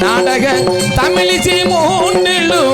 நாடக தமிழிசை மூன்றிலும்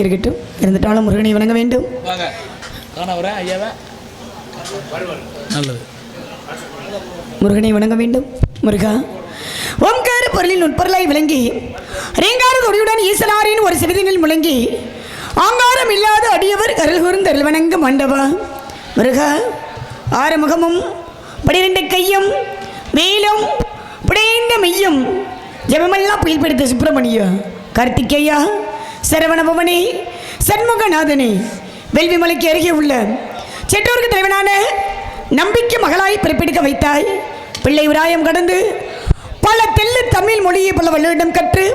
இருக்கட்டும். இருந்துட்டாலும் முருகனை வணங்க வேண்டும். முருகனை வணங்க வேண்டும். முருகா, ஓம்கார பொருளின் நுட்பொருளாய் விளங்கி ரீங்கார தொடியுடன் ஈசனாரின் ஒரு சிறிதினில் முழங்கி ஆங்காரம் இல்லாத அடியவர் கருள் கூர்ந்து அருள் வணங்க மண்டபா. முருகா, ஆறுமுகமும் 12 கையும் வேலும் புடைந்த மெய்யும் ஜெபமெல்லாம் புயல்படுத்த சுப்பிரமணியா, கார்த்திகேயா, சரவணபவனே, சண்முகநாதனே, வெல்விமலைக்கு அருகே உள்ள செட்டூருக்கு தலைவனான நம்பிக்கை மகளாய் பிறப்பெடுக்க வைத்தாய். பிள்ளை உராயம் கடந்து பல தெல்லு தமிழ் மொழியை பல வல்லுவிடம் கற்று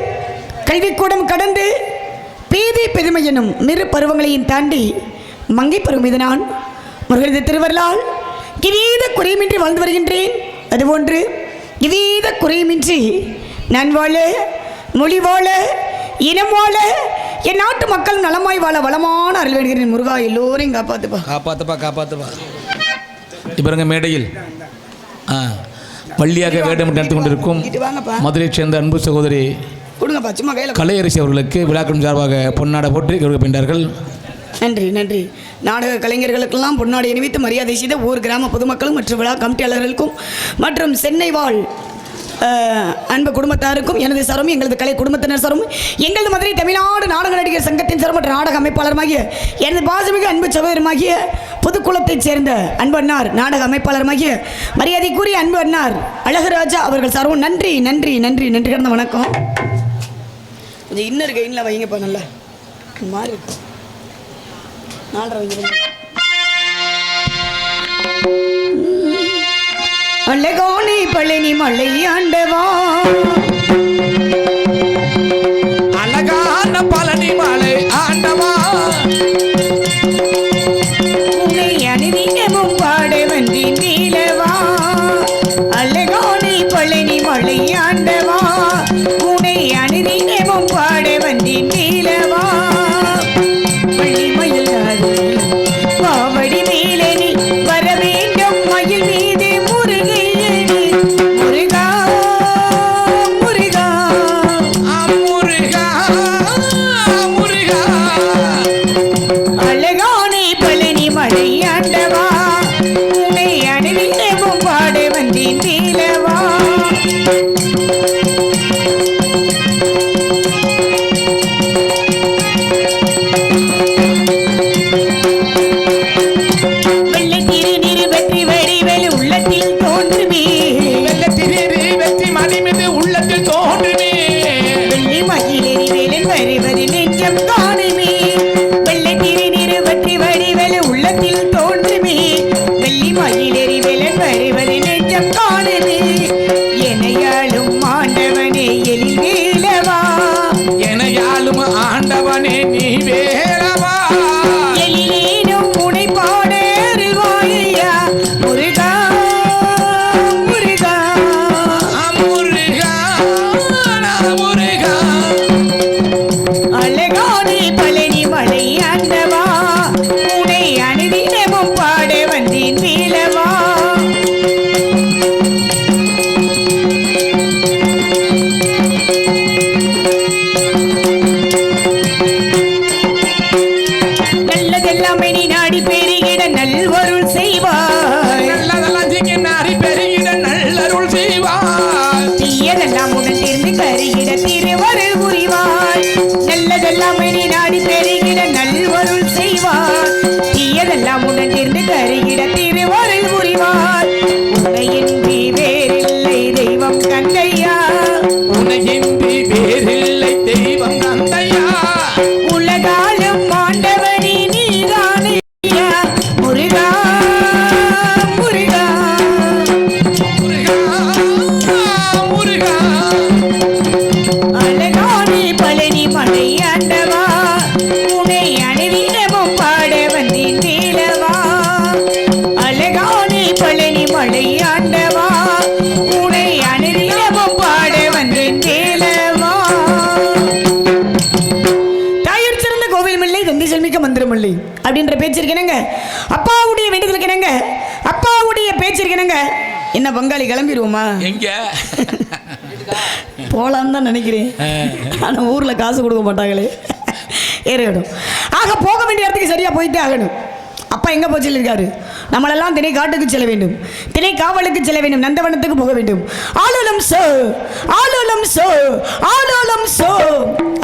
கல்விக்கூடம் கடந்து பீதி பெருமை எனும் மிரு பருவங்களையும் தாண்டி மங்கை பருவம் இது நான் முருகனது திருவருளால் கிவீத குறையுமின்றி வாழ்ந்து வருகின்றேன். அதுபோன்று கிவீத குறையுமின்றி நான் வாழ, மொழி வாழ, இனம் வாழ, என் நாட்டு மக்கள் நலமாய் வாழ வளமான அருள் வேண்டுகிறேன். முருகா, எல்லோரையும் காப்பாத்துப்பா, காப்பாத்துப்பா, காப்பாத்துப்பா. இப்போ மேடையில் வள்ளியாக வேடம் நடத்தி கொண்டிருக்கும் மதுரை சேர்ந்த அன்பு சகோதரி கலையரசி அவர்களுக்கு விழாக்களின் சார்பாக பொன்னாடை போட்டு கௌரவிக்கின்றார்கள். நன்றி நன்றி. நாடக கலைஞர்களுக்கெல்லாம் பொன்னாடை அணிவித்து மரியாதை செய்த ஊர் கிராம பொதுமக்களும் மற்றும் விழா கமிட்டியாளர்களுக்கும் மற்றும் சென்னை வாழ் அன்பு குடும்பத்தாருக்கும் எனது சரமும் எங்களது கலை குடும்பத்தினர் சரமும் எங்களது மதுரை தமிழ்நாடு நாடக நடிகர் சங்கத்தின் சரம் மற்றும் நாடக அமைப்பாளருமாகிய எனது பாசமிகு அன்பு சகோதரமாகிய புதுக்குளத்தைச் சேர்ந்த அன்பு அண்ணார் நாடக அமைப்பாளருமாகிய மரியாதைக்குரிய அன்பு அண்ணார் அழகுராஜா அவர்கள் சரவும் நன்றி நன்றி நன்றி நன்றி கிடந்த வணக்கம். கொஞ்சம் இன்னொரு கைனில் வைங்கப்பா நல்லா மாறி இருக்கு 4:30 வைங்க. அழகானி பழனி மலை ஆண்டவா அழகான பழனி மலை ஆண்டவா உன்னை அணிதினமும் பாட வந்தேன் நீலவா அழகானி பழனி மலை ஆண்டவா உன்னை அணிதினமும் பாட வந்தேன் நீலவா பள்ளி மயிலாது பாவடி மேலனி வர வேண்டும் மயில் மீது அப்படின்ற பேச்சு இருக்கேனுங்க. அப்பாவுடைய வேண்டுதலுக்கு என்னங்க அப்பாவுடைய பேச்சு இருக்கேனுங்க. என்ன பங்காளி கிளம்பிடுவோமா? எங்க போலான்னு தான் நினைக்கிறேன். ஆனால் ஊரில் காசு கொடுக்க மாட்டாங்களே ஏறிடும். ஆக போக வேண்டிய இடத்துக்கு சரியாக போயிட்டே ஆகணும். அப்பா எங்கே போய் சொல்லியிருக்காரு? நம்மளெல்லாம் திணை காட்டுக்கு செல்ல வேண்டும், திணை காவலுக்கு செல்ல வேண்டும், நந்தவனத்துக்கு போக வேண்டும். ஆலோலம் சோ ஆலோலம் சோ ஆலோலம் சோ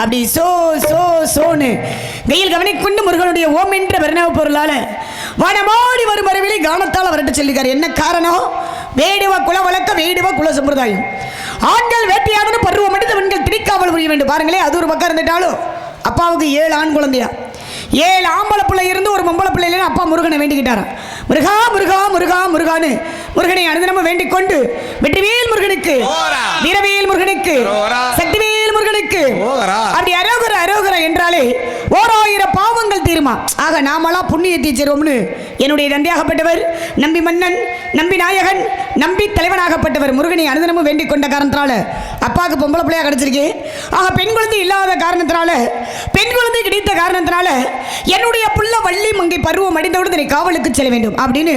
அப்படி சோ சோ சோன்னு கையில் கவனிக்கொண்டு முருகனுடைய ஓம் என்ற வர்ணவ பொருளால வனமாடி வரும் வரவில்லை கானத்தால் வரட்டு சொல்லியிருக்காரு. என்ன காரணம்? வேடுவ குல வழக்க வேடுவ குல சம்பிரதாயம். ஆண்கள் வேட்டையாடணும், பருவம் அடித்து பெண்கள் திணைக்காவல் புரிய வேண்டும். பாருங்களேன், அது ஒரு பக்கம் இருந்துட்டாலும் அப்பாவுக்கு 7 ஆண் குழந்தையா, 7 ஆம்பளை பிள்ளை இருந்து ஒரு பொம்பளை பிள்ளை இல்லைன்னு அப்பா முருகனை வேண்டிக்கிட்டாராம். முருகா முருகா முருகா முருகான்னு முருகனை அனுதினமும் வேண்டிக் கொண்டு வெற்றிவேல் முருகனுக்கு, வீரவேல் முருகனுக்கு, சக்திவேல் முருகனுக்கு அப்படி அரோகர அரோகர என்றாலே 1000 பாவங்கள் தீருமா. ஆக நாமெல்லாம் புண்ணியத்தை சேருவோம்னு என்னுடைய தந்தையாகப்பட்டவர், நம்பி மன்னன், நம்பி நாயகன், நம்பி தலைவனாகப்பட்டவர் முருகனை அனுதினமும் வேண்டிக் கொண்ட காரணத்தினால அப்பாவுக்கு பொம்பளை பிள்ளையா கிடைச்சிருக்கு. ஆக பெண் குழந்தை இல்லாத காரணத்தினால, பெண் குழந்தை கிடைத்த காரணத்தினால என்னுடைய புள்ள வள்ளி மங்கை பருவம் அடைந்தவுடன் என்னை காவலுக்கு செல்ல வேண்டும் அப்படின்னு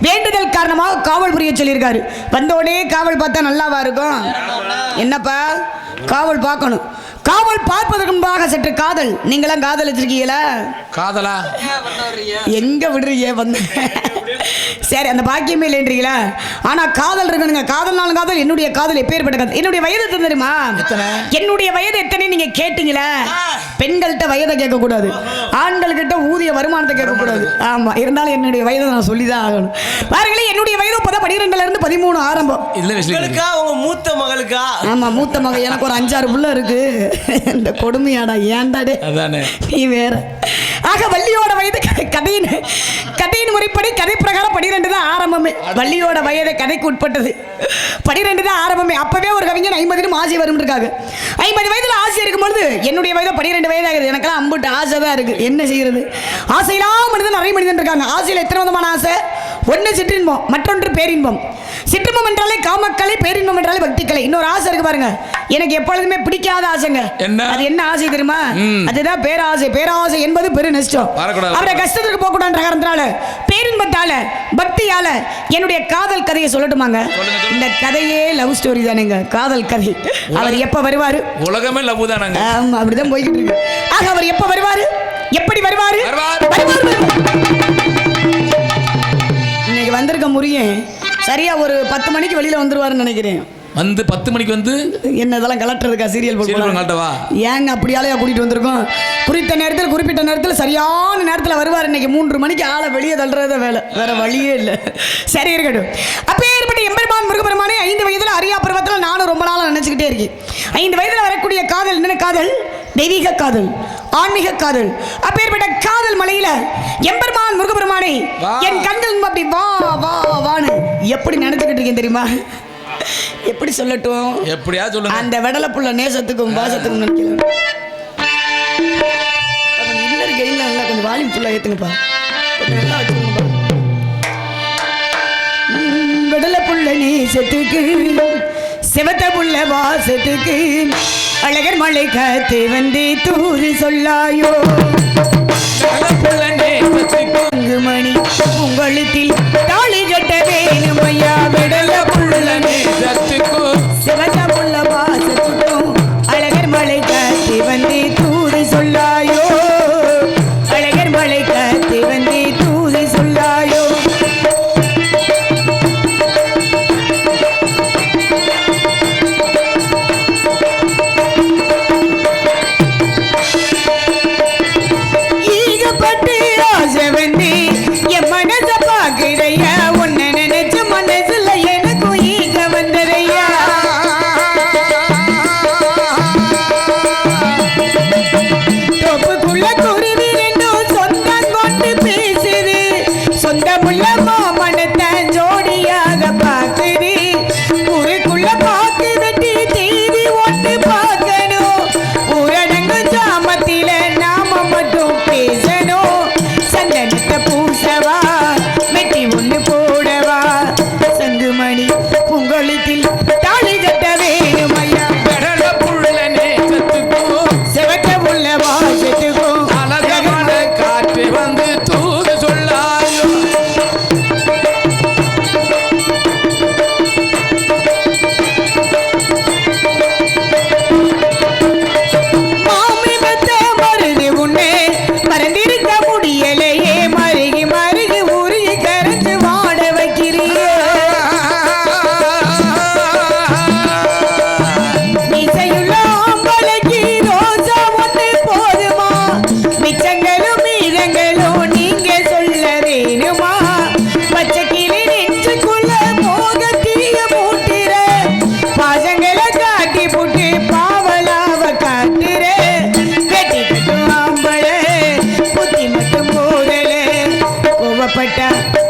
வேண்டுதல் காரணமாக காவல் புரிய சொல்லியிருக்காரு. வந்தோடனே காவல் பார்த்தா நல்லாவா இருக்கும்? என்னப்பா காவல் பார்க்கணும். காவல் பார்ப்பதற்கு முன்பாக சற்று காதல். நீங்களாம் காதல் வச்சிருக்கீங்களா? காதலா எங்க விடுறீங்க வந்து? சரி, அந்த பாக்கியமே இல்லைன்றீங்களா? ஆனா காதல் இருக்கணுங்க. காதல்னாலும் காதல். என்னுடைய காதல் எப்பேற்பட்ட காதல். என்னுடைய வயது எத்தனை தெரியுமா? என்னுடைய வயது எத்தனை நீங்க கேட்டீங்களா? பெண்கள்கிட்ட வயதை கேட்க கூடாது, ஆண்கள் கிட்ட ஊதிய வருமானத்தை கேட்க கூடாது. ஆமா, இருந்தாலும் என்னுடைய வயதை நான் சொல்லிதான் ஆகணும். பாருங்களேன், என்னுடைய வயது 12 இருந்து 13 ஆரம்பம். உங்க மூத்த மகளுக்கா? ஆமா, மூத்த மகள். எனக்கு ஒரு 5-6 புள்ள இருக்கு. இந்த கொடுமையாடா, ஏண்டாடே நீ வேற. ஆக வள்ளியோட வயது கதையின் முறைப்படி கதை பிரகாரம் 12 தான் ஆரம்பமே. வள்ளியோட வயதை கதைக்கு உட்பட்டது 12 தான் ஆரம்பமே. அப்பவே ஒரு கவிஞன் 50 ஆசை வரும் இருக்காங்க. 50 வயதுல ஆசை இருக்கும்பொழுது என்னுடைய வயது 12 வயது ஆகுது. எனக்கெல்லாம் அம்புட்டு ஆசை தான் இருக்கு. என்ன செய்யறது? ஆசையெல்லாம் மனிதன் நிறைய மனிதன் இருக்காங்க. ஆசையில் எத்தனை விதமான ஆசை? ஒன்று சிற்றின்பம், மற்றொன்று பேரின்பம். சிற்றின்பம் என்றாலே காமக்கலை, பேரின்பம் என்றாலே பக்திக்கலை. இன்னொரு ஆசை இருக்கு பாருங்க, எனக்கு எப்பொழுதுமே பிடிக்காத ஆசைங்க. அது என்ன ஆசை தெரியுமா? அதுதான் பேராசை. பேராசை என்பது பெரு நஷ்டம். அவரை கஷ்டத்துக்கு போக கூடாதுன்ற காரணத்தினால, பேரின்பத்தால, பக்தியால என்னுடைய காதல் கதையை சொல்லட்டுமாங்க? இந்த கதையே லவ் ஸ்டோரி தானேங்க, காதல் கதை. அவர் எப்ப வருவாரு? உலகமே லவ் தானங்க. ஆமா, அப்படிதான் போய்கிட்டு இருக்கு. ஆக அவர் எப்ப வருவாரு? எப்படி வருவாரு? இன்னைக்கு வந்திருக்க முறியன் சரியா ஒரு 10 மணிக்கு வெளியில வந்துருவாருன்னு நினைக்கிறேன். வந்து 10 மணிக்கு வந்து என்ன இதெல்லாம் கலட்டுறதுக்கா? சீரியல் போட்டு ஏங்க அப்படியாலையா கூட்டிட்டு வந்திருக்கோம்? குறிப்பிட்ட நேரத்தில் சரியான நேரத்தில் வருவார். இன்னைக்கு 3 மணிக்கு ஆளை வெளியே தள்ளுறத வேலை, வேற வழியே இல்லை. சரி, இருக்கட்டும். அப்பேற்பட்ட எம்பெருமான் முருகபெருமானே 5 வயதுல அரியா பருவத்தில் நானும் ரொம்ப நாளாக நினைச்சுக்கிட்டே இருக்கேன். 5 வயதுல வரக்கூடிய காதல் என்னென்ன காதல்? தெய்வீக காதல், ஆன்மீக காதல். அப்பேற்பட்ட காதல் மலையில எம்பெருமான் முருகபெருமானே என் கண்கள் அப்படி வா வா வான்னு எப்படி நினைச்சுக்கிட்டு இருக்கேன் தெரியுமா? எப்படி சொல்லட்டும்? எப்படியா சொல்லுங்க. அந்த விடலை புள்ள நேசத்துக்கும் பாசத்துக்கும் நினைக்கலாம். இன்னொரு கையில் நல்லா கொஞ்சம் வால்யூம் ஃபுல்லாக ஏற்றுங்கப்பா, கொஞ்சம் நல்லா வச்சுக்கோங்கப்பா. விடலை புள்ள நேசத்துக்கு, சிவத்த புள்ள வாசத்துக்கு, அழகர் மலை காத்து வந்து தூது சொல்லாயோ. மணி உங்களுத்தில் தாலி கட்ட வேணும் ஐயா. விடல புள்ள நேசத்துக்கும், சிவத்த புள்ள வாசத்துக்கும், அழகர் மலை காத்து வந்து தூது சொல்லாயோ. அழகர் மலை காத்து வந்து தூது சொல்லாயோ.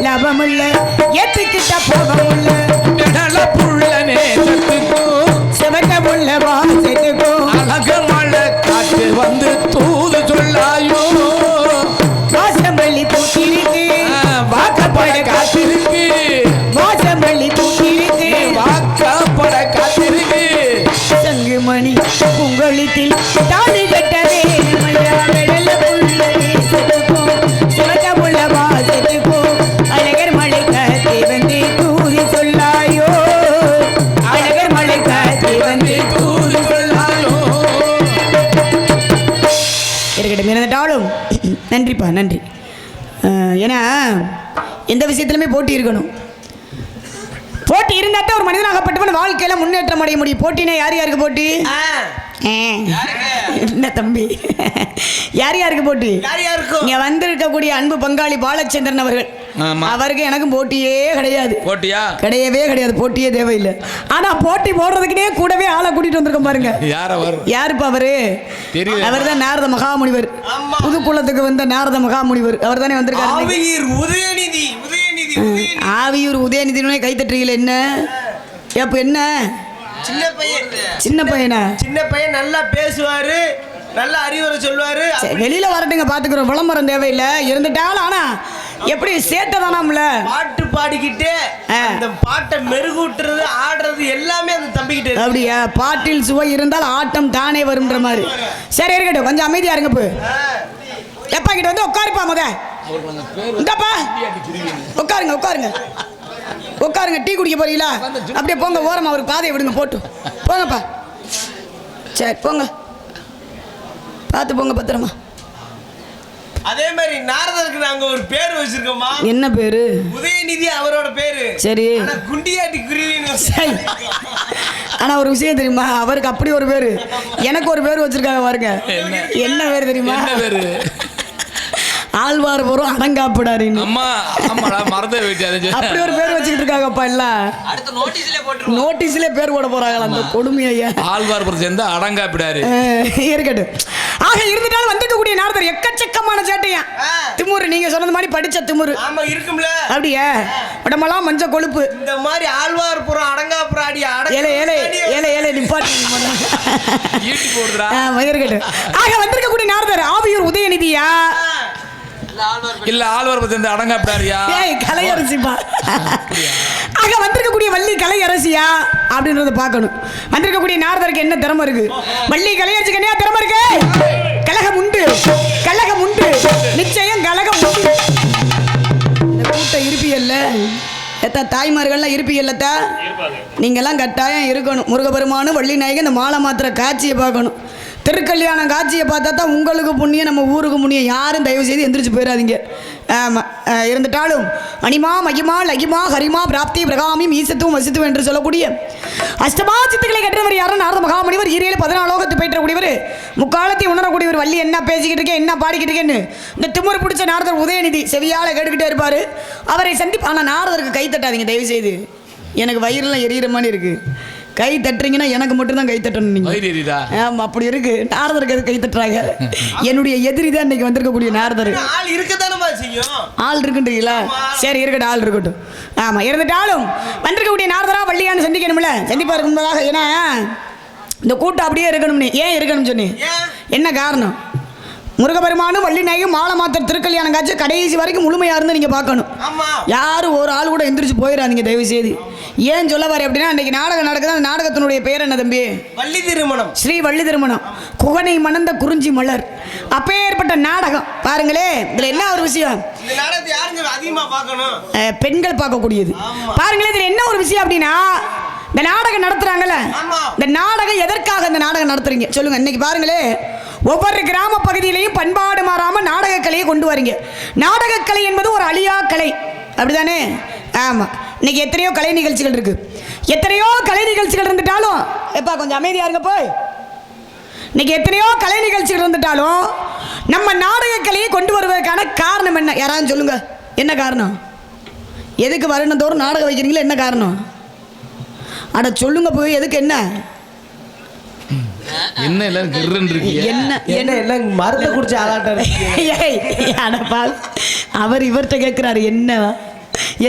லாபமுள்ள எத்துக்கிட்ட போகமுள்ள விடலை புள்ள நேசத்துக்கும், சிவத்த புள்ள வாசத்துக்கும், அழகர் மலை காத்து வந்து தூது சொல்லாயோ. வாசம்பள்ளி பூத்திருக்கு, வாக்கப்பட காத்திருக்கு. வாசம்பள்ளி பூத்திருக்கு, வாக்கப்பட காத்திருக்கு. சங்குமணி உங்களித்தில் தாலி கட்டவே வெள்ள புள்ள நேசத்துக்கும், சிவத்த புள்ள வாசத்துக்கும், அழகர் மலை காத்து வந்து தூது சொல்லாயோ. அழகர் மலை காத்து வந்து தூது சொல்லாயோ. நன்றிப்பா நன்றி. ஏன்னா எந்த விஷயத்துலையுமே போட்டி இருக்கணும். போட்டி இருந்தாட்டா ஒரு மனிதனாகப்பட்டவன் வாழ்க்கையில் முன்னேற்றம் அடைய முடியும். போட்டினா யார் யாருக்கு போட்டி? என்ன தம்பி, யார் யாருக்கு போட்டி? இங்க வந்திருக்கக்கூடிய அன்பு பங்காளி பாலச்சந்திரன் அவர்கள், அவருக்கு எனக்கும் போட்டியே கிடையாது. போட்டியா? கிடையவே கிடையாது. போட்டியே தேவையில்லை. ஆனா போட்டி போடுறதுக்குனே கூடவே ஆளை கூட்டிட்டு வந்திருக்கோம் பாருங்க. யாருப்பா அவரு? அவர் தான் நாரத மகாமுனிவர். புதுக்குளத்துக்கு வந்த நாரத மகாமுனிவர் அவர் தானே வந்திருக்காரு. ஆவியூர் உதயநிதி கைத்தட்டுறீங்களே, என்ன எப்ப என்ன? சின்ன பையனா? சின்ன பையன் நல்லா பேசுவாரு, நல்ல அறிவுரை சொல்லுவாரு. வெளியில வரட்டுங்க, பாத்துக்கிறோம். விளம்பரம் தேவையில்லை. இருந்துட்டாலும் ஆனா எப்படி சேட்டை தானாம்ல. பாட்டு பாடிக்கிட்டு அந்த பாட்டை மெருகூட்டுறது, ஆடுறது எல்லாமே அந்த தம்பிக்கிட்ட. அப்படியா? பாட்டில் சுவை இருந்தால் ஆட்டம் தானே வரும்ன்ற மாதிரி. சரி இருக்கட்டும், கொஞ்சம் அமைதியா இருங்க. எப்பா கிட்ட வந்து உட்காருப்பா. இந்தப்பா உட்காருங்க உட்காருங்க உட்காருங்க. டீ குடிக்க போறீங்களா? அப்படியே போங்க, ஓரமா ஒரு பாதையை விடுங்க, போட்டு போங்கப்பா. சரி போங்க, பார்த்து போங்க பத்திரமா. அதே மாதிரி நாரதருக்கு நாங்க ஒரு பேர் வச்சிருக்கோமா. என்ன பேரு? உதயநிதி அவரோட பேரு. சரி. குண்டியாட்டி குருவின்னு. ஆனா ஒரு விஷயம் தெரியுமா, அவருக்கு அப்படி ஒரு பேரு, எனக்கு ஒரு பேர் வச்சிருக்காங்க பாருங்க. என்ன பேர் தெரியுமா? ஆழ்வார்புரம் அடங்காப்பிடாரின்னு. அப்படி ஒரு பேர் வச்சுக்கிட்டு இருக்காங்கப்பா. எல்லாம் நோட்டீஸ்ல பேர் போட போறாங்களா? அந்த கொடுமையா. ஆழ்வார்புரம் சேர்ந்து அடங்காப்பிடாரு இருக்கட்டும். ஆக இருந்துட்டாலும் வந்திருக்கக்கூடிய நாரதர் எக்கச்சக்கமான சேட்டையா. திமுரு, நீங்க சொன்னது மாதிரி படிச்ச திமுரு. ஆமா இருக்கும்ல. அப்படியே உடம்பெல்லாம் மஞ்சள் கொழுப்பு. இந்த மாதிரி ஆழ்வார்புரம் அடங்காப்பிடாடி ஏலே ஏலே ஏலே ஏலே நிப்பாட்டி இருக்கட்டும். ஆக வந்திருக்கக்கூடிய நாரதர் ஆவியூர் உதயநிதியா இல்ல ஆழ்வார்புரம் சேர்ந்து அடங்காப்பிடாரியா? கலையரசிப்பா. ஆக வந்திருக்கக்கூடிய வள்ளி கலையரசியா அப்படின்றத பார்க்கணும். வந்திருக்கக்கூடிய நாரதருக்கு என்ன திறமை இருக்கு? வள்ளி கலையரசிக்கு என்ன திறமை இருக்கு? கலகம் உண்டு, கலகம் உண்டு, நிச்சயம் கலகம் உண்டு. இந்த கூட்டம் இருப்பியல்ல எத்தா தாய்மார்கள்லாம் இருப்பீங்கல்லத்தா, நீங்கள்லாம் கட்டாயம் இருக்கணும். முருகபெருமானும் வள்ளி நாயகன் இந்த மாலை மாத்திர காட்சியை பார்க்கணும். திருக்கல்யாணம் காட்சியை பார்த்தா தான் உங்களுக்கு புண்ணியம், நம்ம ஊருக்கு புண்ணியம். யாரும் தயவு செய்து எந்திரிச்சு போயிடாதீங்க. ஆமாம், இருந்துட்டாலும் அனிமா மகிமா லகிமா ஹரிமா பிராப்தி பிரகாமி ஈசத்துவம் வசித்துவம் என்று சொல்லக்கூடிய அஷ்டமா சித்துக்களை கட்டுறவர் யாரும் நாரத மகாமுனிவர். 14 லோகத்து போயிட்டக்கூடியவர், முக்காலத்தை உணரக்கூடியவர். வள்ளி என்ன பேசிக்கிட்டு இருக்கேன், என்ன பாடிக்கிட்டு இருக்கேன்னு இந்த திமுரு பிடிச்ச நாரதர் உதயநிதி செவியால் கேட்டுக்கிட்டே இருப்பார். அவரை சந்திப்பு. ஆனால் நாரதருக்கு கை தட்டாதீங்க தயவு செய்து. எனக்கு வயிறுலாம் எரியிற மாதிரி இருக்குது. கை தட்டுறீங்கன்னா எனக்கு மட்டும்தான் கை தட்டணும். நீங்க ஆமா அப்படி இருக்கு. நாரதருக்கு கை தட்டுறாங்க. என்னுடைய எதிரி தான் இன்னைக்கு வந்திருக்கக்கூடிய நாரதர். ஆள் இருக்கத்தானே செய்யும். ஆள் இருக்குன்றீங்களா? சரி இருக்கட்டும், ஆள் இருக்கட்டும். ஆமா, இருந்துட்டாலும் வந்திருக்கக்கூடிய நாரதரா வள்ளியான்னு சந்திக்கணும்ல. சந்திப்பா இருக்கும்போதாக ஏன்னா இந்த கூட்டம் அப்படியே இருக்கணும்னு ஏன் இருக்கணும்னு சொன்னி என்ன காரணம்? முருகபெருமானும் வள்ளி நாயகம் மாலை மாத்திர திருக்கல்யாணம் காட்சி கடைசி வரைக்கும் முழுமையாக இருந்து நீங்கள் பார்க்கணும். யாரும் ஒரு ஆள் கூட எந்திரிச்சு போயிடாதீங்க தயவு செய்து. ஏன் சொல்ல வர அப்படின்னா, அன்றைக்கி நாடகம் நடக்குது. அந்த நாடகத்தினுடைய பெயர் என்ன தம்பி? வள்ளி திருமணம். ஸ்ரீ வள்ளி திருமணம். குகனை மணந்த குறிஞ்சி மலர். அப்பேற்பட்ட நாடகம் பாருங்களே. இதில் என்ன ஒரு விஷயம், பெண்கள் பார்க்கக்கூடியது. பாருங்களேன், இதில் என்ன ஒரு விஷயம் அப்படின்னா, இந்த நாடகம் நடத்துறாங்கல்ல, இந்த நாடகம் எதற்காக இந்த நாடகம் நடத்துறீங்க சொல்லுங்க. இன்னைக்கு பாருங்களே, ஒவ்வொரு கிராம பகுதியிலையும் பண்பாடு மாறாம நாடகக்கலையை கொண்டு வரீங்க. நாடகக்கலை என்பது ஒரு அழியா கலை, அப்படிதானே? ஆமாம். இன்னைக்கு எத்தனையோ கலை நிகழ்ச்சிகள் இருக்கு. எத்தனையோ கலை நிகழ்ச்சிகள் இருந்துட்டாலும் எப்பா கொஞ்சம் அமைதியா இருங்க போய். இன்னைக்கு எத்தனையோ கலை நிகழ்ச்சிகள் இருந்துட்டாலும் நம்ம நாடகக்கலையை கொண்டு வருவதற்கான காரணம் என்ன? யாராவது சொல்லுங்க. என்ன காரணம்? எதுக்கு வருடந்தோறும் நாடகம் வைக்கிறீங்களா? என்ன காரணம்? அட சொல்லுங்க போய். எதுக்கு? என்ன என்ன எல்லாம் என்ன என்ன எல்லாம் மருந்து குடிச்ச ஆளாட்டாரு. அவர் இவர்கிட்ட கேட்கிறாரு என்ன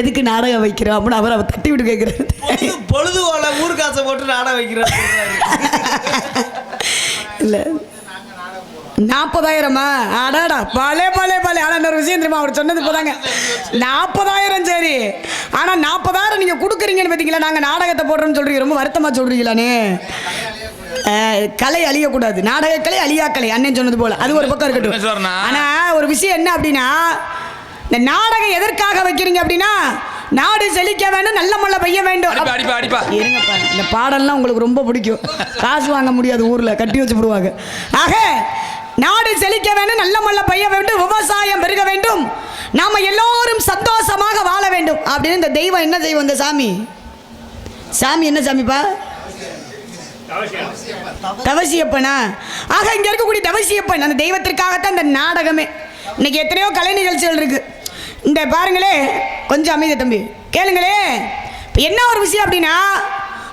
எதுக்கு நாடகம் வைக்கிறோம் அப்படின்னு. அவர் தட்டி விட்டு கேட்கிறாரு. பொழுது ஊர் காசை போட்டு நாடகம் வைக்கிறார் இல்லை 40,000 அடாடா பலே பலே பலே. ஆனால் இன்னொரு விஷயம் தெரியுமா, அவர் சொன்னது போதாங்க 40,000 சரி. ஆனால் 40,000 நீங்கள் கொடுக்குறீங்கன்னு பார்த்தீங்களா, நாங்கள் நாடகத்தை போடுறோம்னு சொல்கிறீங்க. ரொம்ப வருத்தமாக சொல்கிறீங்களானே. கலை அழியக்கூடாது, நாடகக்கலை அழியாக்கலை அண்ணன் சொன்னது போல. அது ஒரு பக்கம் இருக்கட்டும். ஆனால் ஒரு விஷயம் என்ன அப்படின்னா, இந்த நாடகம் எதற்காக வைக்கிறீங்க அப்படின்னா, நாடு செழிக்க வேண்டும், நல்ல மழை பெய்ய வேண்டும். இருங்கப்பா, இந்த பாடல்லாம் உங்களுக்கு ரொம்ப பிடிக்கும். காசு வாங்க முடியாது, ஊரில் கட்டி வச்சு விடுவாங்க. ஆக நாடு செழிக்க வேண்டும், நல்ல மழை பெய்ய வேண்டும், விவசாயம் பெருக வேண்டும், நாம எல்லோரும் சந்தோஷமாக வாழ வேண்டும் அப்படின்னு இந்த தெய்வம் என்ன செய்வோம்? இந்த சாமி என்ன சாமிப்பா? தவசியப்பனா. ஆக இங்க இருக்கக்கூடிய தவசியப்பன் அந்த தெய்வத்திற்காகத்தான் இந்த நாடகமே. இன்னைக்கு எத்தனையோ கலை நிகழ்ச்சிகள் இருக்கு. இந்த பாருங்களே, கொஞ்சம் அமைதி தம்பி, கேளுங்களே. என்ன ஒரு விஷயம் அப்படின்னா,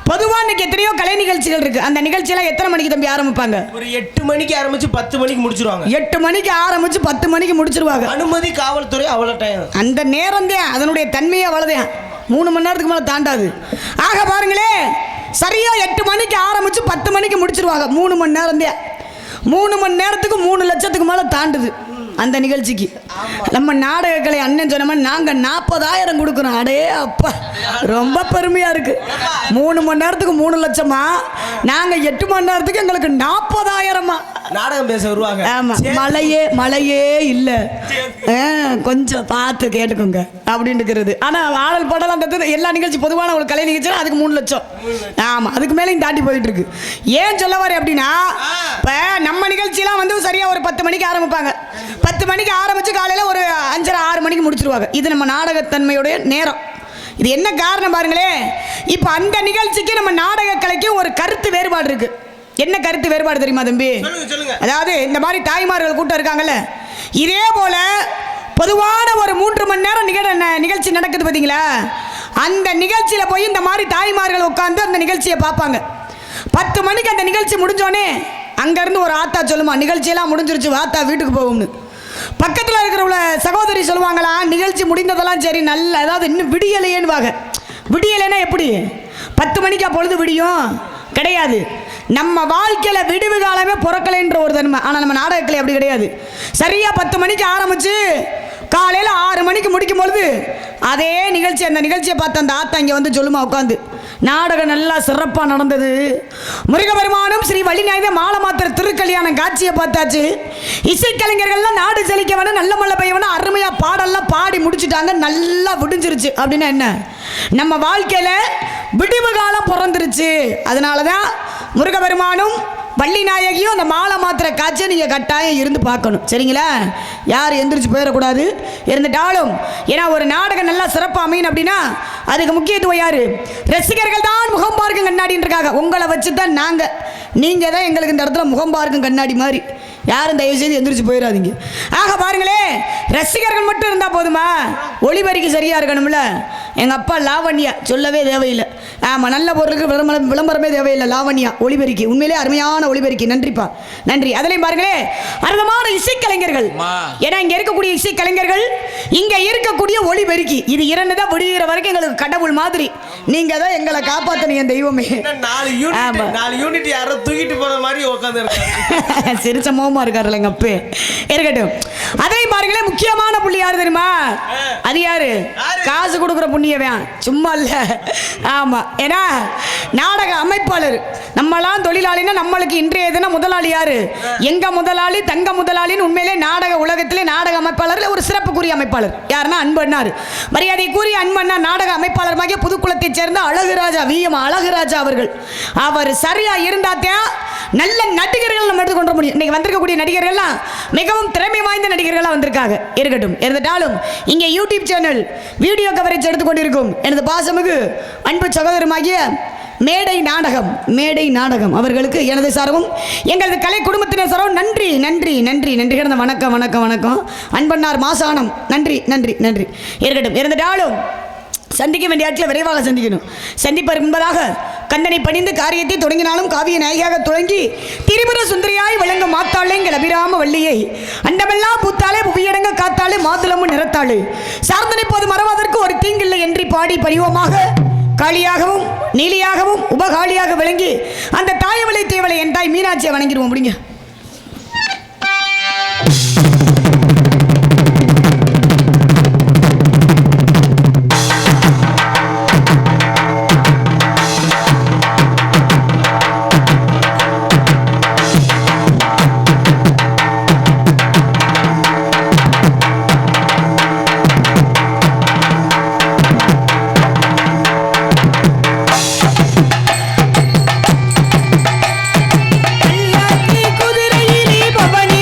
பொதுவாக இன்னைக்கு எத்தனையோ கலை நிகழ்ச்சிகள் இருக்கு. அந்த நிகழ்ச்சியெல்லாம் எத்தனை மணிக்கு தம்பி ஆரம்பிப்பாங்க? ஒரு 8 மணிக்கு ஆரம்பிச்சு 10 மணிக்கு முடிச்சிருவாங்க. 8 மணிக்கு ஆரம்பிச்சு 10 மணிக்கு முடிச்சிருவாங்க. அனுமதி காவல்துறை அவ்வளோ டைம். அந்த நேரம் தான் அதனுடைய தன்மையை அவ்வளோதான். 3 மணி நேரத்துக்கு மேலே தாண்டாது. ஆக பாருங்களே, சரியா 8 மணிக்கு ஆரம்பிச்சு 10 மணிக்கு முடிச்சிருவாங்க. 3 மணி நேரம் தான். 3 மணி நேரத்துக்கு 3 லட்சத்துக்கு மேலே தாண்டுது அந்த நிகழ்ச்சிக்கு. நம்ம நாடக கலை அண்ணன் சொன்ன மாதிரி நாங்கள் 40,000 கொடுக்குறோம். அடே அப்பா, ரொம்ப பெருமையாக இருக்குது. 3 மணி நேரத்துக்கு 3 லட்சமா, நாங்கள் 8 மணி நேரத்துக்கு எங்களுக்கு 40,000மா நாடகம் பேச வருவாங்க. ஆமாம், மழையே இல்லை, கொஞ்சம் பார்த்து கேட்டுக்கோங்க அப்படின்னு இருக்கிறது. ஆனால் ஆடல் பாடல் அந்த எல்லா நிகழ்ச்சி பொதுவான ஒரு கலை நிகழ்ச்சி அதுக்கு 3 லட்சம். ஆமாம், அதுக்கு மேலே தாண்டி போயிட்டு இருக்கு. ஏன் சொல்ல வரேன் அப்படின்னா, இப்போ நம்ம நிகழ்ச்சியெல்லாம் வந்து சரியாக ஒரு 10 மணிக்கு ஆரம்பிப்பாங்க. 10 மணிக்கு ஆரம்பித்து காலையில் ஒரு 5:30 6 மணிக்கு முடிச்சிருவாங்க. இது நம்ம நாடகத்தன்மையுடைய நேரம். இது என்ன காரணம் பாருங்களே. இப்போ அந்த நிகழ்ச்சிக்கு நம்ம நாடக கலைக்கு ஒரு கருத்து வேறுபாடு இருக்கு. என்ன கருத்து வேறுபாடு தெரியுமா தம்பி? அதாவது இந்த மாதிரி தாய்மார்கள் கூட்டம் இருக்காங்கல்ல, இதே போல பொதுவான ஒரு 3 மணி நேரம் நிகழ்ச்சி நடக்குது பார்த்தீங்களா? அந்த நிகழ்ச்சியில் போய் இந்த மாதிரி தாய்மார்கள் உட்காந்து அந்த நிகழ்ச்சியை பார்ப்பாங்க. 10 மணிக்கு அந்த நிகழ்ச்சி முடிஞ்சோடனே அங்கேருந்து ஒரு ஆத்தா சொல்லுமா, நிகழ்ச்சியெல்லாம் முடிஞ்சிருச்சு, வாத்தா வீட்டுக்கு போகும்னு. பக்கத்தில் இருக்கிற சகோதரி சொல்லுவாங்களா, நிகழ்ச்சி முடிந்ததெல்லாம் சரி, நல்ல அதாவது இன்னும் விடியலையேன்னு வாங்க. விடியலைன்னா எப்படி? 10 மணிக்கா பொழுது விடியும்? கிடையாது. நம்ம வாழ்க்கையில் விடிவு காலமே பிறக்கலைன்ற ஒரு தன்மை. ஆனால் நம்ம நாடகத்தில் அப்படி கிடையாது. சரியாக 10 மணிக்கு ஆரம்பித்து காலையில் 6 மணிக்கு முடிக்கும் பொழுது அதே நிகழ்ச்சி, அந்த நிகழ்ச்சியை பார்த்து அந்த ஆத்தா இங்கே வந்து சொல்லுமா உட்காந்து, நாடகம் நல்லா சிறப்பாக நடந்தது, முருகபெருமானும் ஸ்ரீ வள்ளிநாயக மாலை மாத்திர திருக்கல்யாணம் காட்சியை பார்த்தாச்சு, இசைக்கலைஞர்கள்லாம் நாடு செழிக்க வேணும், நல்ல மழை பெய்ய வேணும், அருமையாக பாடல்லாம் பாடி முடிச்சுட்டாங்க, நல்லா விடிஞ்சிருச்சு. அப்படின்னா என்ன? நம்ம வாழ்க்கையில் விடிவு காலம் பிறந்துருச்சு. அதனால தான் முருகபெருமானும் வள்ளிநாயகியும் அந்த மாலை மாத்திர காட்சியை நீங்கள் கட்டாயம் இருந்து பார்க்கணும். சரிங்களா? யார் எந்திரிச்சு போயிடக்கூடாது. இருந்துட்டாலும் ஏன்னா ஒரு நாடகம் நல்லா சிறப்பாக அமையணும் அப்படின்னா அதுக்கு முக்கியத்துவம் யார்? ரசிகர்கள் தான் முகம் பார்க்கும் கண்ணாடின்னு இருக்காங்க. உங்களை வச்சு தான் நீங்கள் தான் எங்களுக்கு இந்த இடத்துல முகம் பார்க்கும் கண்ணாடி மாதிரி. யாரும் தயவு செய்து எந்திரிச்சு போயிடாதீங்க. ஆக பாருங்களே, ரசிகர்கள் மட்டும் இருந்தால் போதுமா? ஒளிபரிக்கு சரியாக இருக்கணும்ல. எங்கள் அப்பா லாவண்யா சொல்லவே தேவையில்லை. ஆமாம், நல்ல பொருளுக்கு விளம்பரமே தேவையில்லை. லாவண்யா ஒளிபரிக்கு உண்மையிலே அருமையான ஒளிபரிக்கு. நன்றிப்பா, நன்றி. அதுலேயும் பாருங்களே, அற்புதமான இசைக்கலைஞர்கள். ஏன்னா இங்கே இருக்கக்கூடிய இசைக்கலைஞர்கள், இங்கே இருக்கக்கூடிய ஒளிபெருக்கி, இது 2 தான் விடுகிற வரைக்கும் எங்களுக்கு கடவுள் மாதிரி. நீங்கள் தான் எங்களை காப்பாற்றினீங்க தெய்வமே. 4 யூனிட் யாரோ தூக்கிட்டு போன மாதிரி உட்காந்து இருக்காங்க. சிரிச்ச மோமா இருக்காருல்ல எங்க அப்பே. இருக்கட்டும். அதையும் பாருங்களே, முக்கியமான புள்ளி யாரு தெரியுமா? அது யாரு? காசு கொடுக்குற புண்ணியவன், சும்மா இல்ல. ஆமா, ஏன்னா நாடக அமைப்பாளர். நம்மளாம் தொழிலாளினா நம்மளுக்கு இன்றைய தினம் முதலாளி யாரு? எங்க முதலாளி, தங்க முதலாளின்னு. உண்மையிலே நாடக உலகத்திலே நாடக அமைப்பாளர்ல ஒரு சிறப்புக்குரிய அமைப்பாளர் யாருன்னா அன்பண்ணார். மரியாதைக்குரிய அன்பண்ணார் நாடக அமைப்பாளர் புதுக்குளத்தை சேர்ந்த அழகுராஜா, விஎம் அழகுராஜா அவர்கள். அவர் சரியா இருந்தாத்தான் நல்ல நடிகர்கள் நம்ம எடுத்துக்கொண்டு முடியும். இன்னைக்கு வந்திருக்கக்கூடிய நடிகர்கள்லாம் மிகவும் திறமை வாய்ந்த நடிகர்களாக வந்திருக்காங்க. இருக்கட்டும். இருந்தாலும் இங்கே யூடியூப் சேனல் வீடியோ கவரேஜ் எடுத்துக்கொண்டிருக்கும் எனது பாசமிகு அன்பு சகோதரமாகிய மேடை நாடகம் அவர்களுக்கு எனது சார்பும் எங்களது கலை குடும்பத்தினர் சார்பும் நன்றி நன்றி நன்றி நன்றி கிடந்த வணக்கம் வணக்கம் வணக்கம். அன்பண்ணார் மாசானம், நன்றி நன்றி நன்றி. இருக்கட்டும். இருந்துட்டாலும் சந்திக்க வேண்டிய ஆட்சியில் விரைவாக சந்திக்கணும். சந்திப்பர் என்பதாக கந்தனை பணிந்து காரியத்தை தொடங்கினாலும் காவிய நாயகியாக தொடங்கி திரிபுர சுந்தரியாய் விளங்க மாத்தாளே எங்கள் அபிராம வள்ளியை அண்டமெல்லாம் பூத்தாலே புவியடங்க காத்தாலே மாதுளமும் நிறத்தாளே சார்ந்தனை போது மறவாதற்கு ஒரு தீங்கில்லை என்று பாடி பரிவமாக காளியாகவும் நீலியாகவும் உபகாளியாக விளங்கி அந்த தாயவளை தேவலை என் தாய் மீனாட்சியை வணங்கிடுவோம். அப்படிங்க. குதிரையிலே பவனி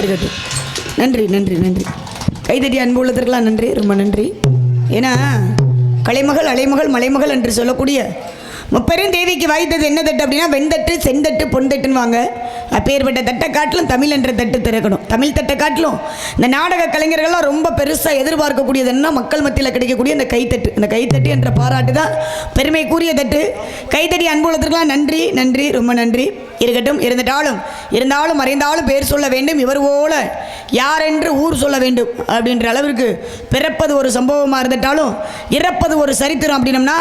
இருக்கட்டும். நன்றி நன்றி நன்றி. கைதட்டி அன்பு உள்ளதற்கெல்லாம் நன்றி, ரொம்ப நன்றி. ஏன்னா கலைமகள் அலைமகள் மலைமகள் என்று சொல்லக்கூடிய முப்பெரும் தேவிக்கு வாய்த்தது என்ன தட்டு அப்படின்னா வெண்தட்டு செந்தட்டு பொன்தட்டுன்னு வாங்க. அப்பேற்பட்ட தட்டை காட்டிலும் தமிழ் என்ற தட்டு திறக்கணும். தமிழ் தட்டை காட்டிலும் இந்த நாடக கலைஞர்கள்லாம் ரொம்ப பெருசாக எதிர்பார்க்கக்கூடியது என்ன, மக்கள் மத்தியில் கிடைக்கக்கூடிய இந்த கைத்தட்டு. இந்த கைத்தட்டு என்ற பாராட்டு தான் பெருமைக்குரிய தட்டு. கைத்தட்டி அன்புள்ளதற்கெல்லாம் நன்றி நன்றி, ரொம்ப நன்றி. இருக்கட்டும், இருந்தாலும் மறைந்தாலும் பேர் சொல்ல வேண்டும், இவர் போல யார் என்று ஊர் சொல்ல வேண்டும் அப்படின்ற அளவிற்கு பிறப்பது ஒரு சம்பவமாக இருந்துட்டாலும் இறப்பது ஒரு சரித்திரம் அப்படின்னம்னா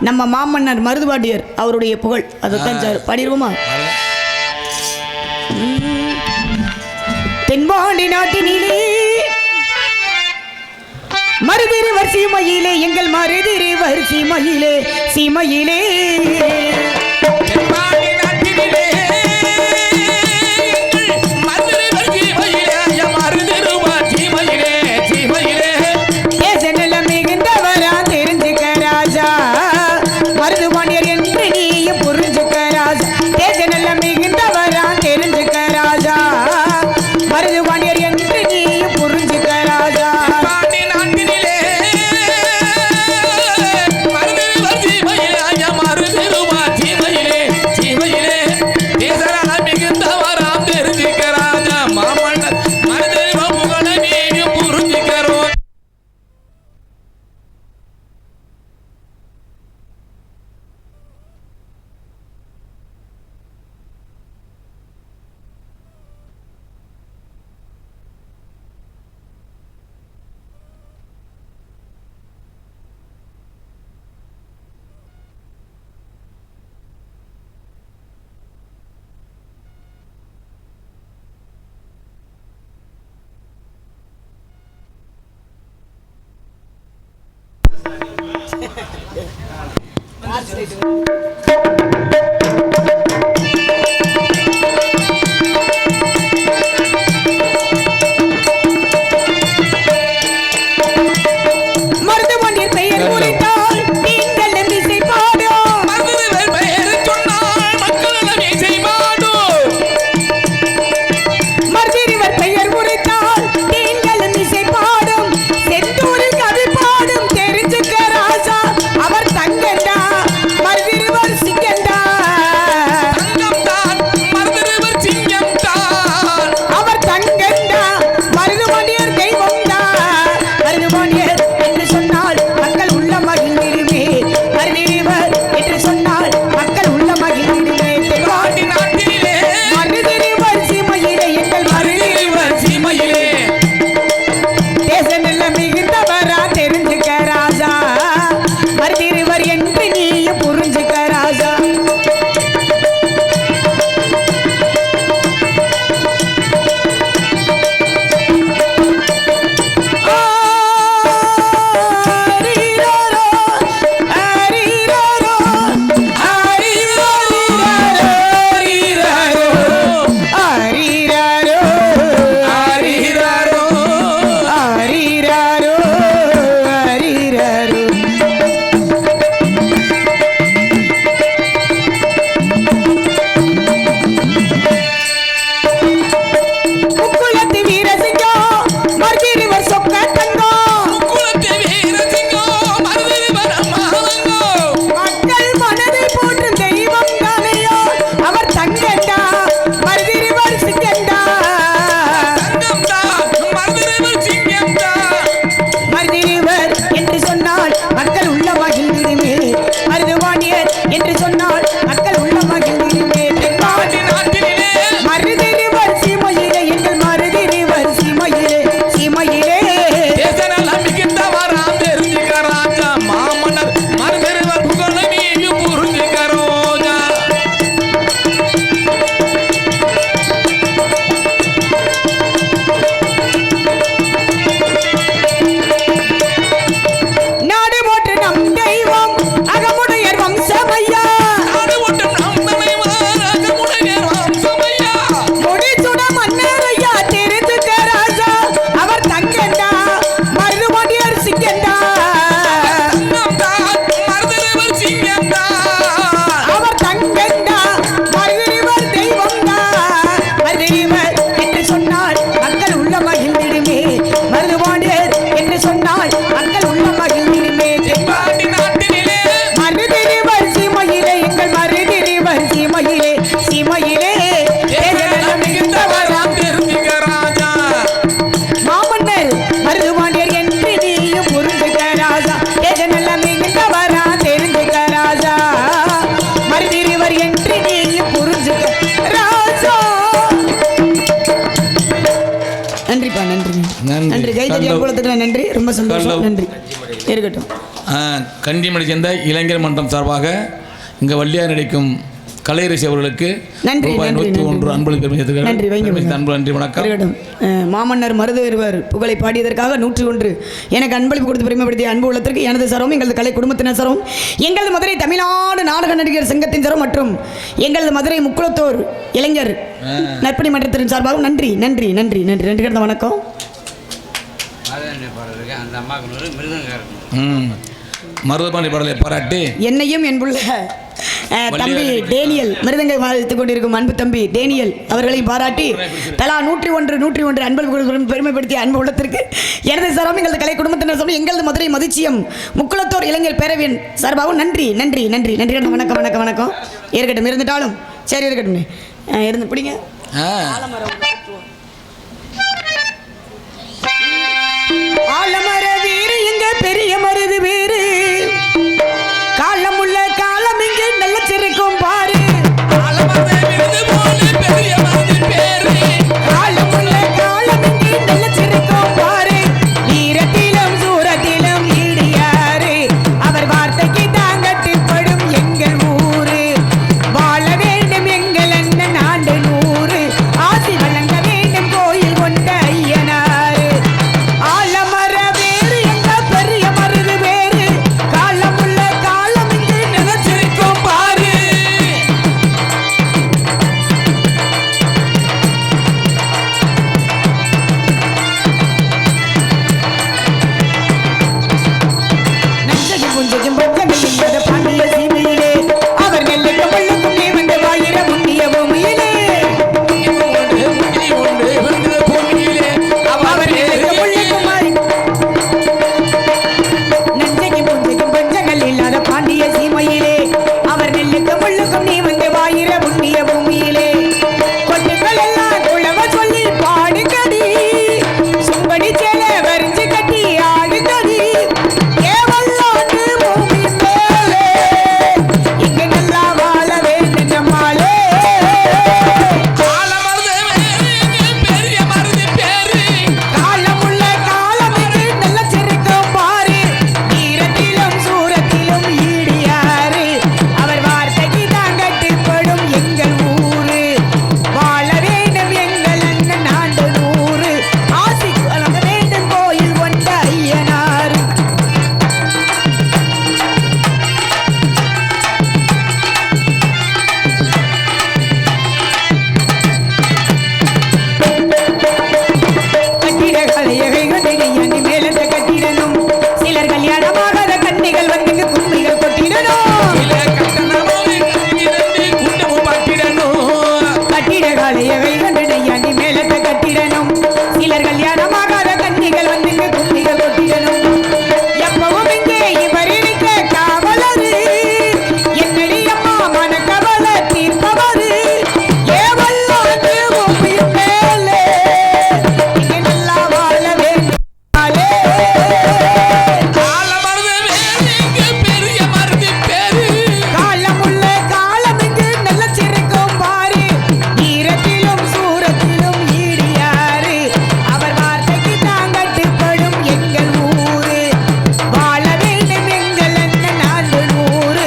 நம்ம மாமன்னர் மருதுபாண்டியர் அவருடைய புகழ். அதைத்தான் சார் பாடிடுவோமா? தென்பாண்டி நாட்டினிலே மருதிருவர் சீமையிலே, எங்கள் மருதிருவர் சீமையிலே சீமையிலே நன்றி கைதட்டி அன்புலத்துக்கு நன்றி ரொம்ப சந்தோஷம் நன்றி இருக்கட்டும். கன்னிமடை சேர்ந்த இளைஞர் மன்றம் சார்பாக இங்கே வள்ளியார் நடிக்கும் கலையரசி அவர்களுக்கு நன்றி நன்றி நன்றி நன்றி வணக்கம். மாமன்னர் மருதுவர் புகழை பாடியதற்காக 101 எனக்கு அன்பளிப்பு கொடுத்து பெருமைப்படுத்திய அன்பு உள்ளத்திற்கு எனது சரம், எங்களது கலை குடும்பத்தினர் சரம், எங்களது மதுரை தமிழ்நாடு நாடக நடிகர் சங்கத்தின் சரம் மற்றும் எங்களது மதுரை முக்குளத்தோர் இளைஞர் நற்பணி மன்றத்தின் சார்பாகவும் நன்றி நன்றி நன்றி நன்றி நன்றி கிடந்த வணக்கம். மருதபாண்டி பாடலை பாராட்டி என்னையும் என்புள்ள தம்பி டேனியல் மிருதங்க வாழ்த்துக் கொண்டிருக்கும் அன்பு தம்பி டேனியல் அவர்களையும் பாராட்டி தலா 101 அன்பு பெருமைப்படுத்திய அன்பு உள்ளத்திற்கு எனது சரம், எங்களது கலை குடும்பத்தினர் சார்பாகவும் எங்களது மதுரை மதிச்சியம் முக்குளத்தோர் இளைஞர் பேரவையின் சார்பாகவும் நன்றி நன்றி நன்றி நன்றி வணக்கம் வணக்கம் வணக்கம். இருக்கட்டும் இருந்துட்டாலும் சரி இருக்கட்டும் இருந்து பிடிங்க. ஆலமர வீடு இங்க பெரிய மருது வேறு காலம் உள்ள காலம் இங்கு நல்ல சிரிக்கும் பாரு. காலம் உள்ள காலம் இங்கு நல்ல சிரிக்கும் பாரு. வீரத்திலும் சூரத்திலும் ஈடு யாரு, அவர் வார்த்தைக்கு தாங்கட்டுப்படும் எங்கள் ஊரு. வாழ வேண்டும் எங்கள் அண்ணன் ஆண்டு 100, ஆசி வழங்க வேண்டும் கோயில் கொண்ட ஐயனாரு. ஆலமர வேறு எங்க பெரிய மருது வேறு காலம் உள்ள காலம் இங்கு நினைச்சிருக்கும் பாரு. நஞ்சையும் புஞ்சையும் பஞ்சங்கள் என்பது பாண்டிய சீமையிலே அவர் நெல்லுக்கு முள்ளுக்கும் நீ வந்து வாயிர முன்னிய பூமியிலே அவர் நெல்லுக்கு முள்ளுக்கும் நஞ்சையும் புஞ்சையும் பஞ்சங்கள் இல்லாத பாண்டிய சீமையிலே அவர் நெல்லுக்கு முள்ளுக்கும் நீ வந்து வாயிர முன்னிய பூமியிலே கொட்டுகள் எல்லாம் குளவ சொல்லி பாடுங்கடி, சும்படி சேலை வரிஞ்சு கட்டி ஆடுங்கடி. ஏவல்லாண்டு பூமி மேலே இங்க நல்லா வாழ வேண்டும் நம்மாலே. காலம் உள்ள காலம் இங்கு நல்ல சிரிக்கும் பாரு. வீரத்திலும் சூரத்திலும் ஈடு யாரு, அவர் வார்த்தைக்கு தாங்கட்டுப்படும் எங்கள் ஊரு. வாழ வேண்டும் எங்கள் அண்ணன் ஆண்டு 100, ஆசி வழங்க வேண்டும் கோயில் கொண்ட ஐயனாரு. கட்டிட கலையகை கண்டினி மேலத்தை கட்டிடணும், சிலர் கல்யாணமாகாத கன்னிகள் வந்து கும்மிகள் கொட்டிடணும். கட்டிட கலையகை கண்டினி மேலத்தை கட்டிடணும், சிலர் கல்யாணமாகாத கன்னிகள் வந்து கும்மிகள் கொட்டிடணும். எப்பவும் இங்கே இவர் இருக்க காவலரு, என்னடி அம்மா மனக்கவல தீர்ப்பவரு. ஏவல்லாண்டு பூமியும் மேலே இங்கே நல்லா வாழ வேண்டும். காலம் உள்ள காலம் இங்கு நல்ல சிரிக்கும் பாரு. வீரத்திலும் சூரத்திலும் ஈடு யாரு, அவர் வார்த்தைக்கு தாங்கட்டுப்படும் எங்கள் ஊரு. வாழ வேண்டும் எங்கள் அண்ணன் ஆண்டு 100,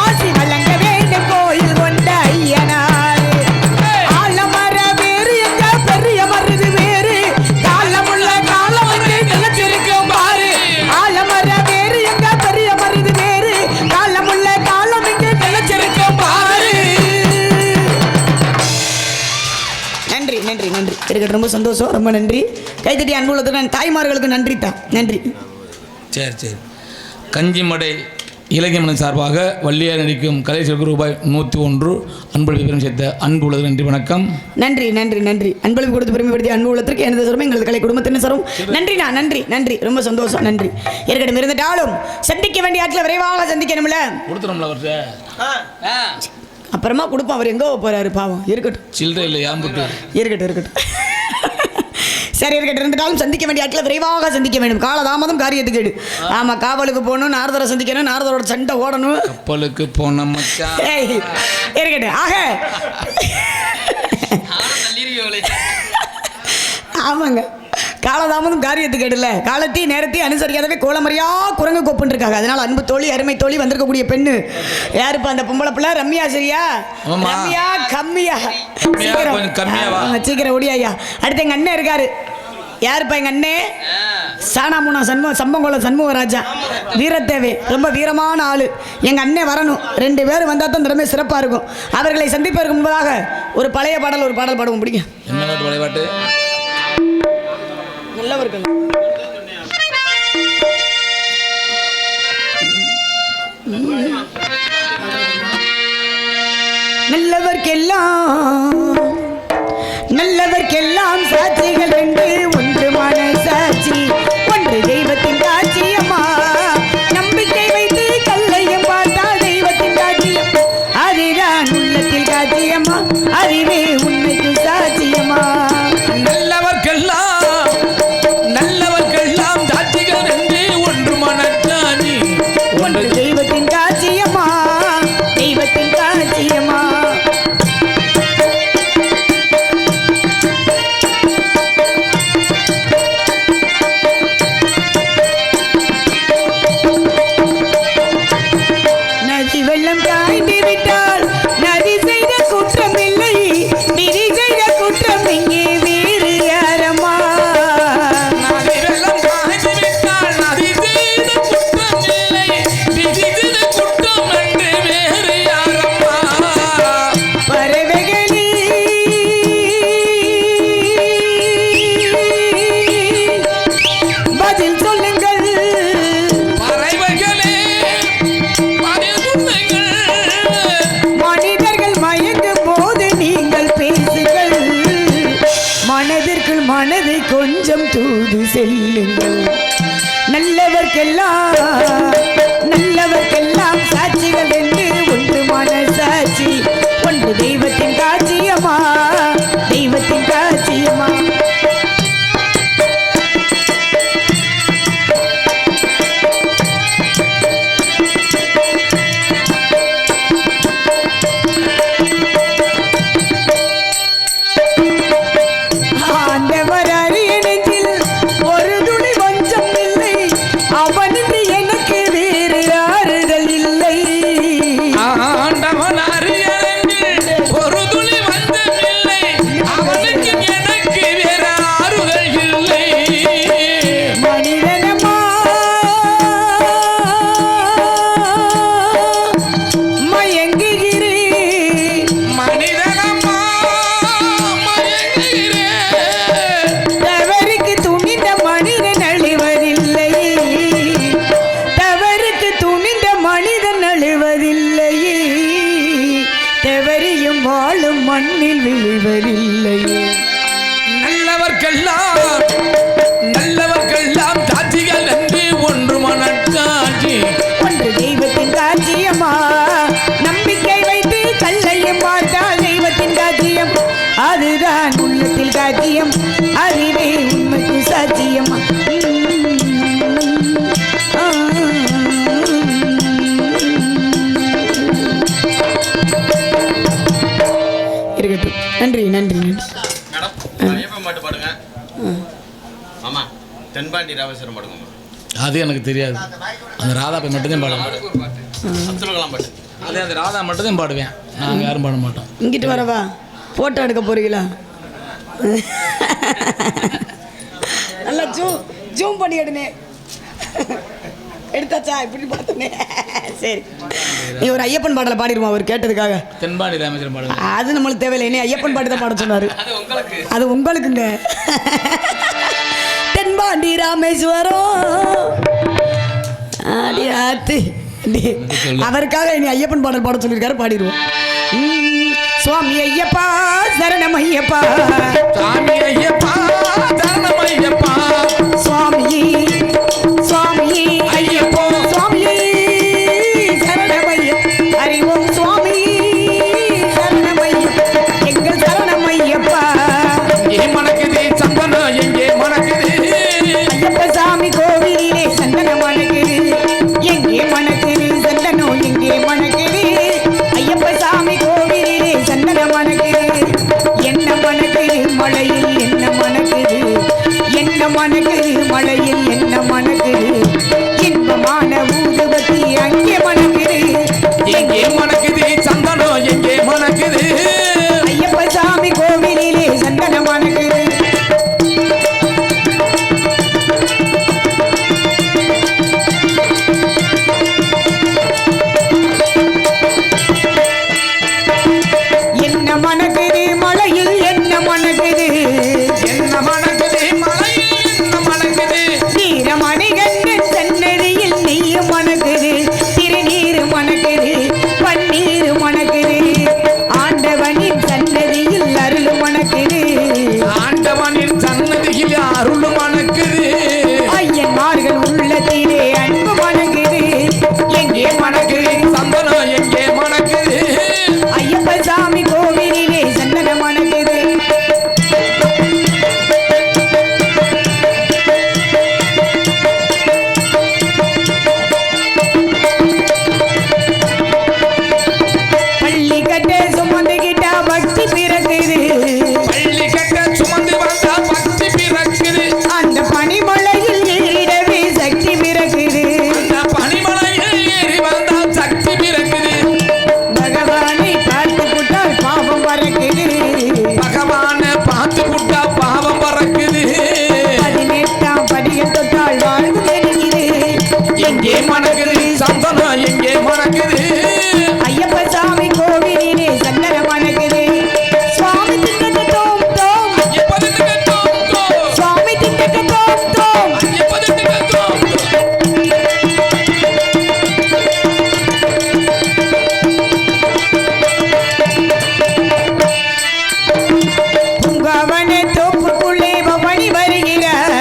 ஆசி வழங்க வேண்டும் கோயில் கொண்ட ஐயனாரு. ஆலமர வேறு எங்க பெரிய மருது வேறு காலம் உள்ள காலம் இங்கு நல்ல சிரிக்கும் பாரு. ஆலமர வேறு எங்க பெரிய மருது வேறு காலம் உள்ள காலம் இங்கு நல்ல சிரிக்கும் பாரு. நன்றி நன்றி நன்றி இருக்கட்டும் ரொம்ப சந்தோஷம் ரொம்ப நன்றி. கைத்தட்டி அன்பு உள்ளதுக்கு தாய்மார்களுக்கு நன்றி தான் நன்றி. சரி சரி. கஞ்சிமடை இலக்கியமன் சார்பாக வள்ளியார் நடிக்கும் கலைஞருக்கு ரூபாய் 101 அன்பளிப்பு பெரும் சேர்த்த அன்பு உள்ளது நன்றி வணக்கம். நன்றி நன்றி நன்றி அன்பளிப்பு கொடுத்து பெருமைப்படுத்திய அன்பு உள்ளத்திற்கு எனது சரம், எங்களது கலை குடும்பத்தினர் சரம் நன்றிண்ணா நன்றி நன்றி ரொம்ப சந்தோஷம் நன்றி. இருக்கட்டும் இருந்துட்டாலும் சந்திக்க வேண்டிய ஆட்களை விரைவாக சந்திக்கணும்ல. கொடுத்துறோம்ல அவர்கிட்ட அப்புறமா கொடுப்போம், அவர் எங்கே போறாரு பாவம். இருக்கட்டும் சில்லறை இல்லை யாம்புட்டு இருக்கட்டும் இருக்கட்டும் சரி இருக்கட்டும் இருந்துட்டாலும் சந்திக்க வேண்டிய ஆட்களை விரைவாக சந்திக்க வேண்டும். காலதாமதம் காரியத்துக்கு கேடு. ஆமாம் காவலுக்கு போகணும், நாரதரை சந்திக்கணும், நாரதரோட சண்டை ஓடணும், கப்பலுக்கு போன மச்சான் இருக்கட்டும். ஆக ஆமாங்க காலதாமதும் காரியத்துக்கு எடுல காலத்தையும் நேரத்தையும் அனுசரிக்காதவே கோலமரியா குரங்கு கொப்புன்னு இருக்காங்க. அதனால அன்பு தோழி அருமை தோழி வந்திருக்கக்கூடிய பெண்ணு யாருப்பா அந்த பொம்பளை பிள்ளை? ரம்யா. சரியா? ரம்யா கம்மியா சீக்கிரம் ஓடியா. அடுத்து எங்க அண்ணன் இருக்காரு. யாருப்பா எங்க அண்ணே? சாணாமுனா சம்பங்கோல சண்முகராஜா வீரத்தேவை, ரொம்ப வீரமான ஆளு. எங்க அண்ணன் வரணும். 2 பேரும் வந்தா தான் திறமை சிறப்பா இருக்கும். அவர்களை சந்திப்பதற்கு முன்பதாக ஒரு பழைய பாடல் ஒரு பாடல் பாடுவோம். பிடிக்கும். என்ன பாட்டு? பழைய பாட்டு நல்லவர்கள் நல்லவர்க்கெல்லாம் சாட்சிகள் 2, ஒன்று மனசாட்சி, ஒன்று தெய்வத்தின் காட்சியம்மா. நம்பிக்கை வைத்து கல்லையும் பார்த்தால் தெய்வத்தின் காட்சியம், அதுதான் உள்ளத்தில் காட்சியம்மா, அதுவே உண்மைக்கு சாட்சியம்மா. நல்லவர்க்கெல்லாம் சாட்சிகள் 2, ஒன்று மனசாட்சி, ஒன்று தெய்வத்தின் காட்சியம்மா, தெய்வத்தின் காட்சியம்மா. மனதை கொஞ்சம் தூது செல்லுங்கள். நல்லவர்க்கெல்லாம் சாட்சிகள் 2, ஒன்று மனசாட்சி, ஒன்று தெய்வத்தின் காட்சியம்மா, தெய்வத்தின் காட்சியம்மா. நல்லவர்க்கெல்லாம் சாட்சிகள் 2, ஒன்று மனசாட்சி, ஒன்று தெய்வத்தின் காட்சியம்மா. நம்பிக்கை வைத்து கல்லையும் பார்த்தால் தெய்வத்தின் காட்சியம், அதுதான் உள்ளத்தில் காட்சியம், அதுவே உண்மைக்கு சாட்சியம்மா. இருக்கட்டும். நன்றி நன்றி நன்றி. பாட்டு பாடுங்க. ஆமா, தென்பாண்டி ராமேஸ்வரம் பாடுங்க. அது எனக்கு தெரியாது. அந்த ராதா போய் மட்டும்தான் பாடுவேன். பாட்டு அதே அந்த ராதா மட்டும்தான் பாடுவேன். நாங்கள் யாரும் பாட மாட்டோம். இங்கிட்டு வரவா? ஃபோட்டோ எடுக்க போறீங்களா? நல்லா ஜூம் பண்ணி எடுனே. எடுத்தாச்சா? இப்படி பார்த்தோன்னே. சரி, நீ ஒரு ஐயப்பன் பாடலை பாடிடுவோம் அவர் கேட்டதுக்காக. தென்பாண்டி ராமேஸ்வரம் பாடுங்க. அது நம்மளுக்கு தேவையில்லை. என்ன ஐயப்பன் பாட்டு தான் பாட சொன்னார். அது உங்களுக்குங்க. தென்பாண்டி ராமேஸ்வரம் அடி ஆத்து. அவருக்காக இனி ஐயப்பன் பாடல் பாட சொல்லியிருக்காரு, பாடிடுவோம். சுவாமி ஐயப்பா சரணம் ஐயப்பா, சாமி ஐயப்பா சரணம் ஐயப்பா, சுவாமி சுவாமி ஐயப்போ சுவாமி சரணம் ஐயப்பா, அறிவோம் சுவாமி சரணம் ஐயப்பா, எங்கள் சரணம் ஐயப்பா. எங்கே மணக்குது சந்தனம், எங்கே மணக்குது ஐயப்ப சாமி கோவிலே சந்தனம் மணக்குது, எங்கே மணக்குது சந்தனம், எங்கே மணக்குது ஐயப்ப சாமி கோவிலே சந்தனம் மணக்குது, என்ன மணக்குது மழை மணக்குது மலையில் என்ன மணக்குது இன்பமான ஊதுபத்தி அங்கே மணக்குது எங்கே மணக்குது சந்தனம் எங்கே மணக்குது ஐயப்ப சாமி கோவிலிலே சந்தன மணக்குது என்ன மணக்குது மலையில் என்ன மணக்குது என்ன மணக்குது மலையில் என்ன மணக்குது வீரமணிகண்டன் சன்னதியில் நெய்யும் மணக்குது திருநீர் மணக்குது பன்னீர் மணக்குது ஆண்டவனின் சன்னதியில் அருள் மணக்குது ஆண்டவனின் சன்னதியில் அருள் மணக்குது ஐயன்மார்கள் உள்ளத்திலே அன்பு மணக்குது எங்கே மணக்குது சந்தனம் எங்கே மணக்குது ஐயப்ப சாமி கோவிலிலே சந்தன மணக்குது பள்ளி கட்ட சுமந்துகிட்டா பக்தி பிறக்குது பள்ளி கட்ட சுமந்து வந்தா பக்தி பிறக்குது அந்த பனிமலையில் ஏறிடவே சக்தி பிறக்குது அந்த பனிமலையில் ஏறி வந்தால் சக்தி பிறக்குது பகவானை பார்த்து விட்டால் பாவம் பறக்குது பகவான பார்த்து விட்டா பாவம் பறக்குது 18ஆம் படியில் தொட்டால் வாழ்வு பெருகுது எங்கே மணக்குது சந்தனம் எங்கே மணக்குது ஐயப்ப சாமி கோவிலிலே சந்தன மணக்குது சுவாமி திண்டக்க தோம் தோம் எப்பதுக்கு தோம் தோம் சுவாமி திண்டக்க தோம் தோம் எப்பதுக்கு தோம் பூங்காவன தோப்புக்குள்ளே பவனி வருகிறார்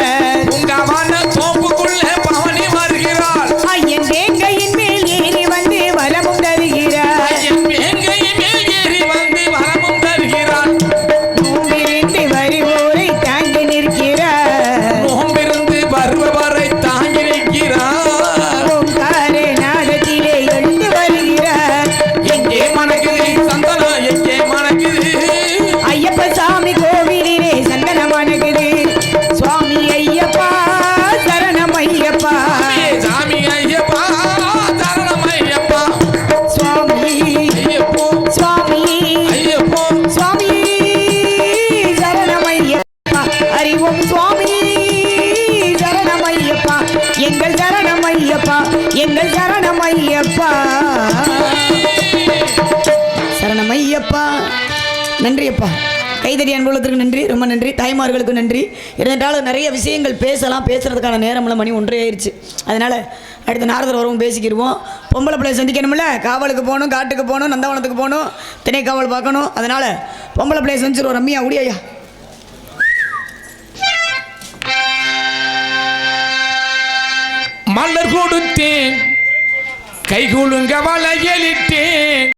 உங்கமான தோப்புக்குள்ளே பவனி வருகிறாள் ஐயன் தேங்கையின் மேல் ஏறி வந்து வரமும் தருகிறார் ஐயன் வேங்கையை மேல் ஏறி வந்து வரமும் தருகிறாள் நோம்பிருந்து வருவோரை தாங்கி நிற்கிறார் நோம்பிருந்து வருபவரை தாங்கி நிற்கிறார் ஓங்கார நாதத்திலே எழுந்து வருகிறார் எங்கே மணக்குது சந்தனம் எங்கே மணக்குது ஐயப்ப சாமி கோவிலிலே சந்தன மணக்குது சுவாமி ஐயப்பா சரணம் ஐயப்பா சாமி ஐயப்பா சரணம் ஐயப்பா சுவாமி ஐயப்போ சுவாமி ஐயப்போ சுவாமி சரணம் ஐயப்பா அறிவோம் சுவாமி சரணம் ஐயப்பா எங்கள் சரணம் ஐயப்பா எங்கள் சரணம் ஐயப்பா சரணம் ஐயப்பா நன்றி அப்பா கைதடி அன்புள்ளத்திற்கு நன்றி ரொம்ப நன்றி தாய்மார்களுக்கு நன்றி இருந்தாலும் நிறைய விஷயங்கள் பேசுறதுக்கான நேரம்லாம் மணி 1:30 ஆயிடுச்சு அதனால் அடுத்த நாரதர் வரவும் பேசிக்கிடுவோம் பொம்பளை பிள்ளை சந்திக்கணும்ல காவலுக்கு போகணும் காட்டுக்கு போகணும் நந்தவனத்துக்கு போகணும் திணை காவல் பார்க்கணும் அதனால் பொம்பளை பிள்ளையை செஞ்சிருவோம் ரம்யா உடியா மலர் கொடுத்தேன் கைகுலுங்க வளையலிட்டேன்